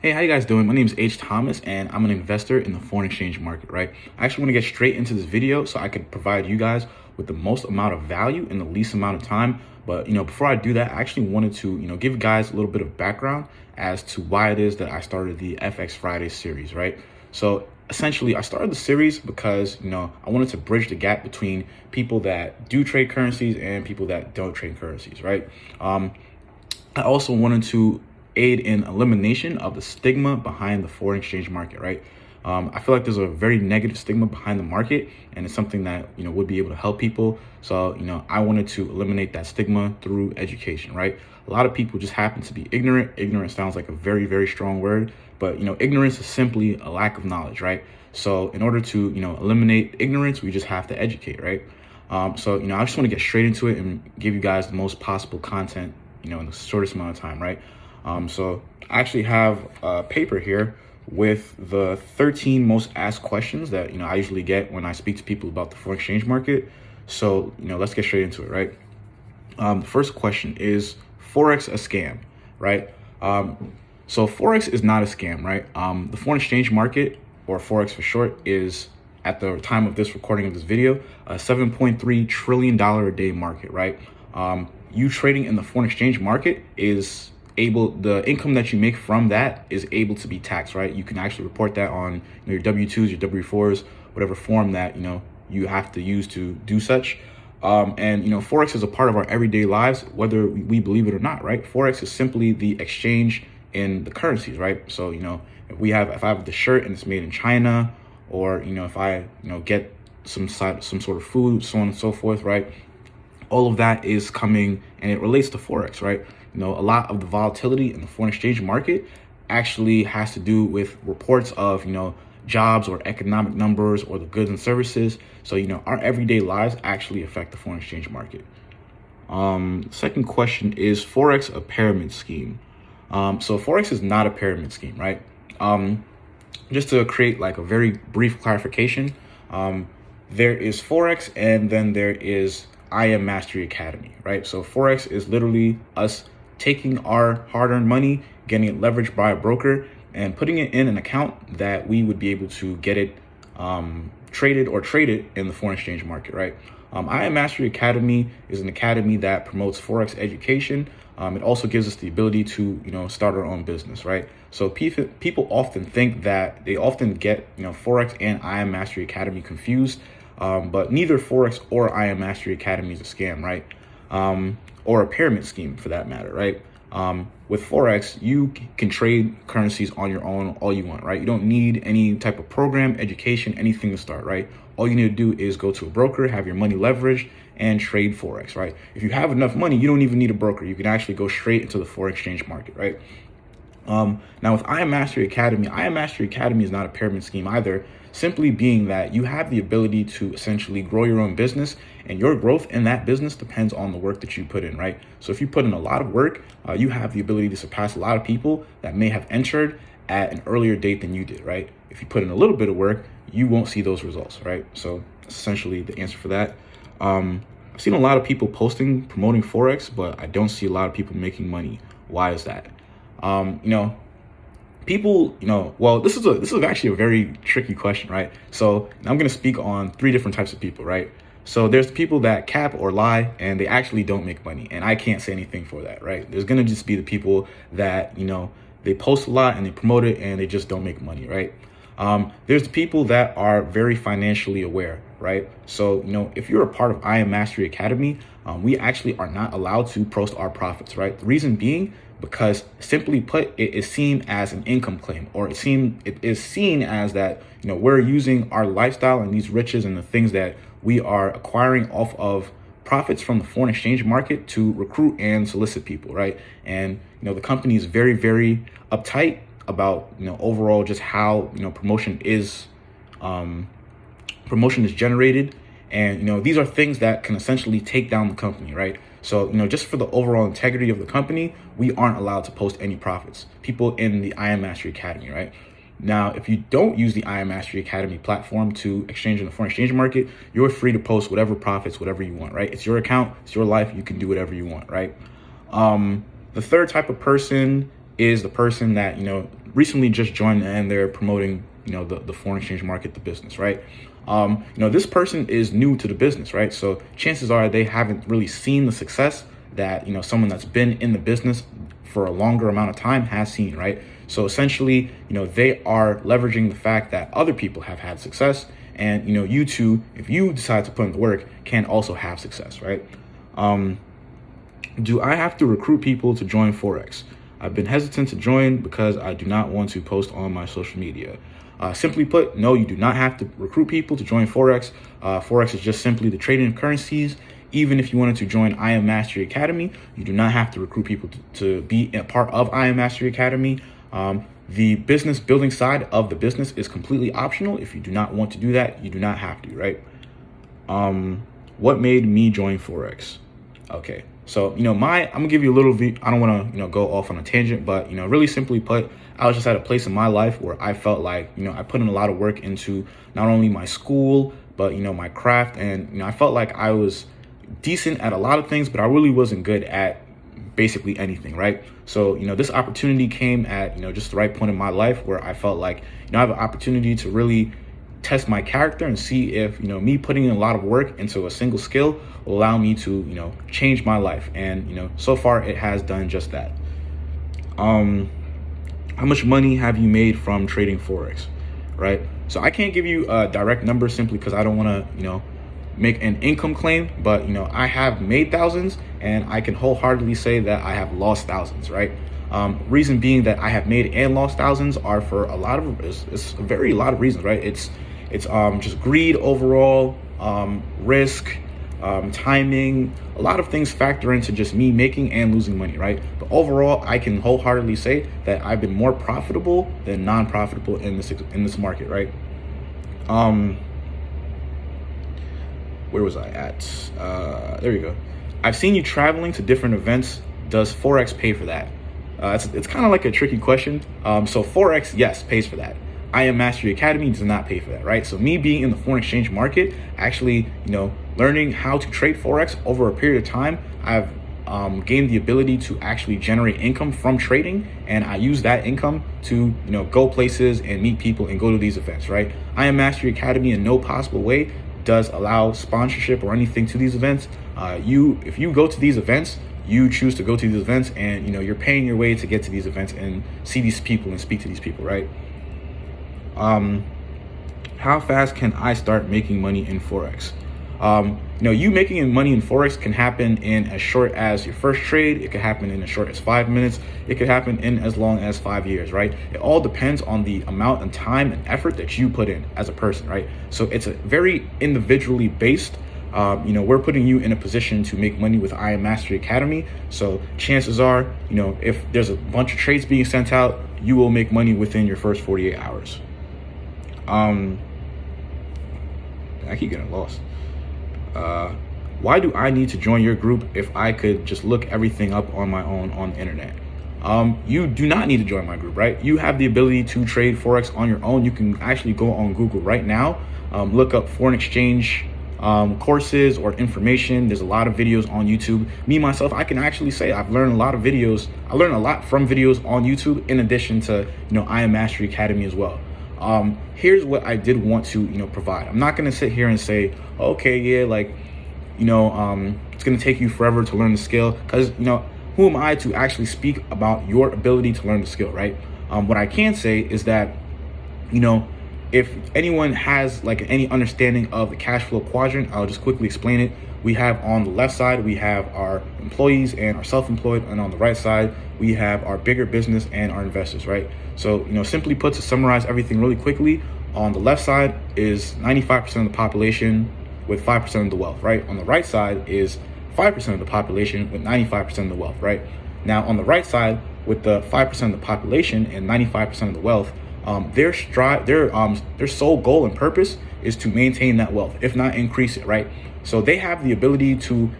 Hey, how you guys doing? My name is H. Thomas, and I'm an investor in the foreign exchange market, right? I actually want to get straight into this video so I could provide you guys with the most amount of value in the least amount of time. But, before I do that, I actually wanted to, give you guys a little bit of background as to why it is that I started the FX Friday series, right? So essentially, I started the series because, I wanted to bridge the gap between people that do trade currencies and people that don't trade currencies, right? I also wanted to aid in elimination of the stigma behind the foreign exchange market, right? I feel like there's a very negative stigma behind the market, and it's something that would be able to help people. So I wanted to eliminate that stigma through education, right? A lot of people just happen to be ignorant. Ignorant sounds like a very, very strong word, but ignorance is simply a lack of knowledge, right? So in order to eliminate ignorance, we just have to educate, right? So I just want to get straight into it and give you guys the most possible content in the shortest amount of time, right? So I actually have a paper here with the 13 most asked questions that I usually get when I speak to people about the foreign exchange market. So let's get straight into it, right? The first question is Forex a scam, right? So Forex is not a scam, right? The foreign exchange market, or Forex for short, is at the time of this recording of this video, a $7.3 trillion a day market, right? You trading in the foreign exchange market is the income that you make from that is able to be taxed, right? You can actually report that on your W-2s, your W-4s, whatever form that, you have to use to do such. And Forex is a part of our everyday lives, whether we believe it or not, right? Forex is simply the exchange in the currencies, right? So, if I have the shirt and it's made in China, or, if I, get some sort of food, so on and so forth, right? All of that is coming, and it relates to Forex, right? A lot of the volatility in the foreign exchange market actually has to do with reports of, jobs or economic numbers or the goods and services. So, our everyday lives actually affect the foreign exchange market. Second question, is Forex a pyramid scheme? So Forex is not a pyramid scheme, right? Just to create like a very brief clarification, there is Forex, and then there is IM Mastery Academy, right? So Forex is literally us taking our hard-earned money, getting it leveraged by a broker, and putting it in an account that we would be able to get it traded in the foreign exchange market, right? IM Mastery Academy is an academy that promotes Forex education. It also gives us the ability to, start our own business, right? So people often think that they often get, Forex and IM Mastery Academy confused. But neither Forex or IM Mastery Academy is a scam, right? Or a pyramid scheme for that matter, right? With Forex, you can trade currencies on your own all you want, right? You don't need any type of program, education, anything to start, right? All you need to do is go to a broker, have your money leveraged, and trade Forex, right? If you have enough money, you don't even need a broker. You can actually go straight into the foreign exchange market, right? Now with IM Mastery Academy is not a pyramid scheme either, simply being that you have the ability to essentially grow your own business, and your growth in that business depends on the work that you put in, right? So if you put in a lot of work, you have the ability to surpass a lot of people that may have entered at an earlier date than you did, right? If you put in a little bit of work, you won't see those results, right? So that's essentially the answer for that. I've seen a lot of people promoting Forex, but I don't see a lot of people making money. Why is that? People, well, this is actually a very tricky question, right? So I'm going to speak on three different types of people, right? So there's people that cap or lie, and they actually don't make money, and I can't say anything for that, right? There's going to just be the people that, they post a lot and they promote it and they just don't make money, right? There's the people that are very financially aware, right? So, if you're a part of IM Mastery Academy, we actually are not allowed to post our profits, right? The reason being, because simply put, it is seen as an income claim, or it is seen as that, we're using our lifestyle and these riches and the things that we are acquiring off of profits from the foreign exchange market to recruit and solicit people, right? And, the company is very, very uptight about, overall just how, promotion is generated. And, these are things that can essentially take down the company, right? So, just for the overall integrity of the company, we aren't allowed to post any profits. People in the IM Mastery Academy, right? Now, if you don't use the IM Mastery Academy platform to exchange in the foreign exchange market, you're free to post whatever profits, whatever you want, right? It's your account, it's your life, you can do whatever you want, right? The third type of person is the person that, recently just joined and they're promoting, the foreign exchange market, the business, right? This person is new to the business, right? So chances are they haven't really seen the success that, someone that's been in the business for a longer amount of time has seen, right? So essentially, they are leveraging the fact that other people have had success, and, you too, if you decide to put in the work, can also have success, right? Do I have to recruit people to join Forex? I've been hesitant to join because I do not want to post on my social media. Simply put, no, you do not have to recruit people to join Forex. Forex is just simply the trading of currencies. Even if you wanted to join I Am Mastery Academy, you do not have to recruit people to be a part of I Am Mastery Academy. The business building side of the business is completely optional. If you do not want to do that, you do not have to, right? What made me join Forex? Okay, so, I'm gonna give you a little, I don't wanna, go off on a tangent, but, really simply put, I was just at a place in my life where I felt like, I put in a lot of work into not only my school, but, my craft. And, I felt like I was decent at a lot of things, but I really wasn't good at basically anything, right? So, this opportunity came at, just the right point in my life where I felt like, I have an opportunity to really test my character and see if, me putting in a lot of work into a single skill will allow me to, change my life. And, so far it has done just that. How much money have you made from trading Forex, right? So I can't give you a direct number simply because I don't want to, make an income claim, but, I have made thousands, and I can wholeheartedly say that I have lost thousands, right? Reason being that I have made and lost thousands are for a lot of, it's a lot of reasons, right? It's just greed overall, risk, timing. A lot of things factor into just me making and losing money, right? But overall, I can wholeheartedly say that I've been more profitable than non-profitable in this market, right? Where was I at? There you go. I've seen you traveling to different events. Does Forex pay for that? It's kind of like a tricky question. So Forex, yes, pays for that. I Am Mastery Academy does not pay for that, right? So me being in the foreign exchange market, actually, learning how to trade Forex over a period of time, I've gained the ability to actually generate income from trading, and I use that income to, go places and meet people and go to these events, right? I Am Mastery Academy in no possible way does allow sponsorship or anything to these events. If you go to these events, you choose to go to these events, and you're paying your way to get to these events and see these people and speak to these people, right? How fast can I start making money in Forex? You making money in Forex can happen in as short as your first trade. It could happen in as short as 5 minutes. It could happen in as long as 5 years, right? It all depends on the amount of time and effort that you put in as a person, right? So it's a very individually based. We're putting you in a position to make money with I Am Mastery Academy. So chances are, if there's a bunch of trades being sent out, you will make money within your first 48 hours. I keep getting lost. Why do I need to join your group if I could just look everything up on my own on the internet? You do not need to join my group, right? You have the ability to trade Forex on your own. You can actually go on Google right now, look up foreign exchange courses or information. There's a lot of videos on YouTube. Me, myself, I can actually say I've learned a lot of videos. I learned a lot from videos on YouTube in addition to, I Am Mastery Academy as well. Here's what I did want to, provide. I'm not going to sit here and say, okay, yeah, like, it's going to take you forever to learn the skill, because, who am I to actually speak about your ability to learn the skill, right? What I can say is that, if anyone has like any understanding of the cash flow quadrant, I'll just quickly explain it. We have on the left side, we have our employees and our self-employed, and on the right side, we have our bigger business and our investors, right? So, simply put, to summarize everything really quickly, on the left side is 95% of the population with 5% of the wealth, right? On the right side is 5% of the population with 95% of the wealth, right? Now, on the right side, with the 5% of the population and 95% of the wealth, their sole goal and purpose is to maintain that wealth, if not increase it, right? So they have the ability to,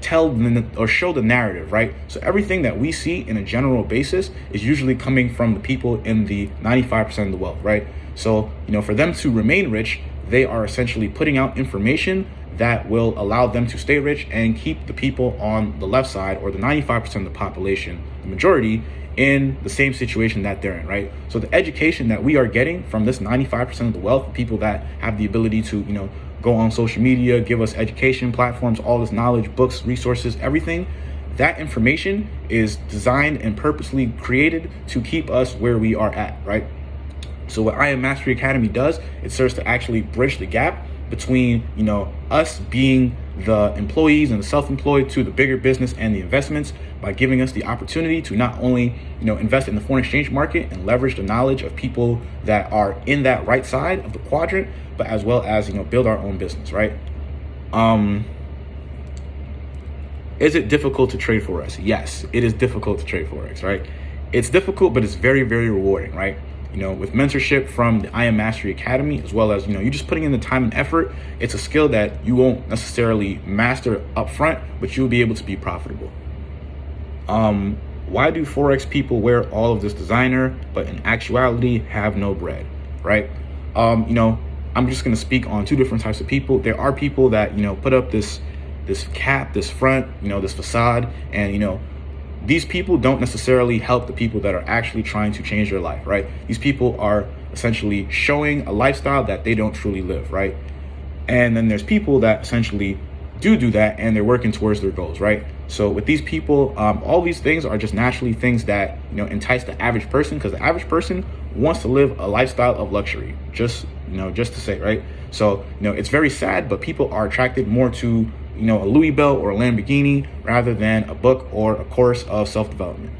tell or show the narrative, right? So everything that we see in a general basis is usually coming from the people in the 95% of the wealth, right? So, for them to remain rich, they are essentially putting out information that will allow them to stay rich and keep the people on the left side, or the 95% of the population, the majority, in the same situation that they're in, right? So the education that we are getting from this 95% of the wealth, people that have the ability to, go on social media, give us education platforms, all this knowledge, books, resources, everything, that information is designed and purposely created to keep us where we are at, right? So what I Am Mastery Academy does, it serves to actually bridge the gap between, us being the employees and the self-employed to the bigger business and the investments, by giving us the opportunity to not only, invest in the foreign exchange market and leverage the knowledge of people that are in that right side of the quadrant, but as well as, build our own business, right? Is it difficult to trade Forex? Yes, it is difficult to trade Forex, right? It's difficult, but it's very, very rewarding, right? With mentorship from the I Am Mastery Academy, as well as, you just putting in the time and effort, it's a skill that you won't necessarily master up front, but you'll be able to be profitable. Why do Forex people wear all of this designer, but in actuality have no bread, right? I'm just going to speak on two different types of people. There are people that, put up this cap, this front, this facade, and, these people don't necessarily help the people that are actually trying to change their life, right? These people are essentially showing a lifestyle that they don't truly live, right? And then there's people that essentially do that, and they're working towards their goals, right? So with these people, all these things are just naturally things that, entice the average person, because the average person wants to live a lifestyle of luxury, just to say, right? So, it's very sad, but people are attracted more to, a Louis belt or a Lamborghini rather than a book or a course of self-development.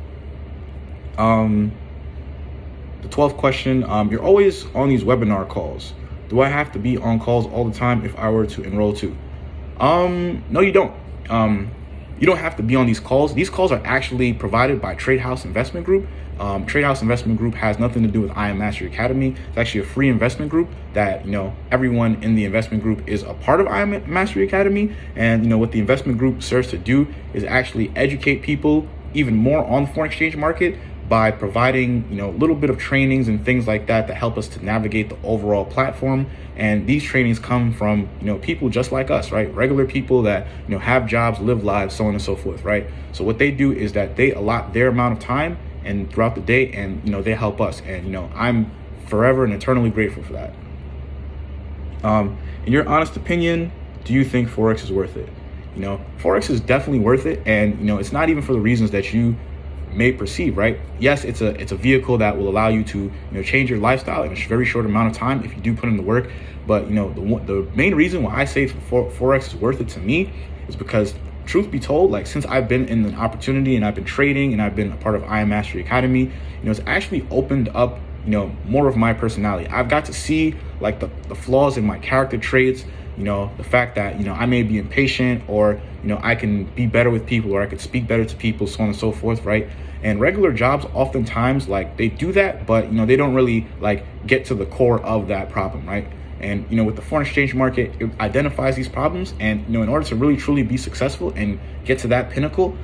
The 12th question, you're always on these webinar calls. Do I have to be on calls all the time if I were to enroll too? No, you don't. You don't have to be on these calls. These calls are actually provided by Trade House Investment Group. Trade House Investment Group has nothing to do with I Am Mastery Academy. It's actually a free investment group that, everyone in the investment group is a part of I Am Mastery Academy. And, what the investment group serves to do is actually educate people even more on the foreign exchange market by providing, a little bit of trainings and things like that help us to navigate the overall platform. And these trainings come from, people just like us, right? Regular people that, have jobs, live lives, so on and so forth, right? So what they do is that they allot their amount of time and throughout the day, and, they help us. And, I'm forever and eternally grateful for that. In your honest opinion, do you think Forex is worth it? Forex is definitely worth it. And, it's not even for the reasons that you may perceive, right? Yes, it's a vehicle that will allow you to, change your lifestyle in a very short amount of time if you do put in the work. But, the main reason why I say Forex is worth it to me is because, truth be told, like, since I've been in an opportunity and I've been trading and I've been a part of I Am Mastery Academy, it's actually opened up, more of my personality. I've got to see like the flaws in my character traits, the fact that, I may be impatient, or, I can be better with people, or I could speak better to people, so on and so forth, right? And regular jobs oftentimes, like, they do that, but, they don't really like get to the core of that problem, right? And, with the foreign exchange market, it identifies these problems. And, in order to really, truly be successful and get to that pinnacle,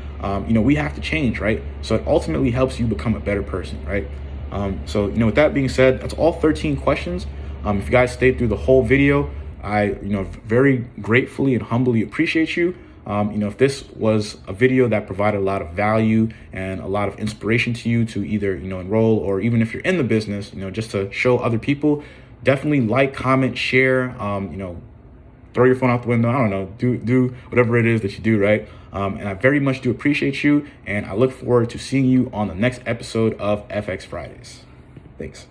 we have to change, right? So it ultimately helps you become a better person, right? So, with that being said, that's all 13 questions. If you guys stayed through the whole video, I, very gratefully and humbly appreciate you. If this was a video that provided a lot of value and a lot of inspiration to you to either, enroll, or even if you're in the business, just to show other people, definitely like, comment, share, throw your phone out the window. I don't know, do whatever it is that you do, right? And I very much do appreciate you. And I look forward to seeing you on the next episode of FX Fridays. Thanks.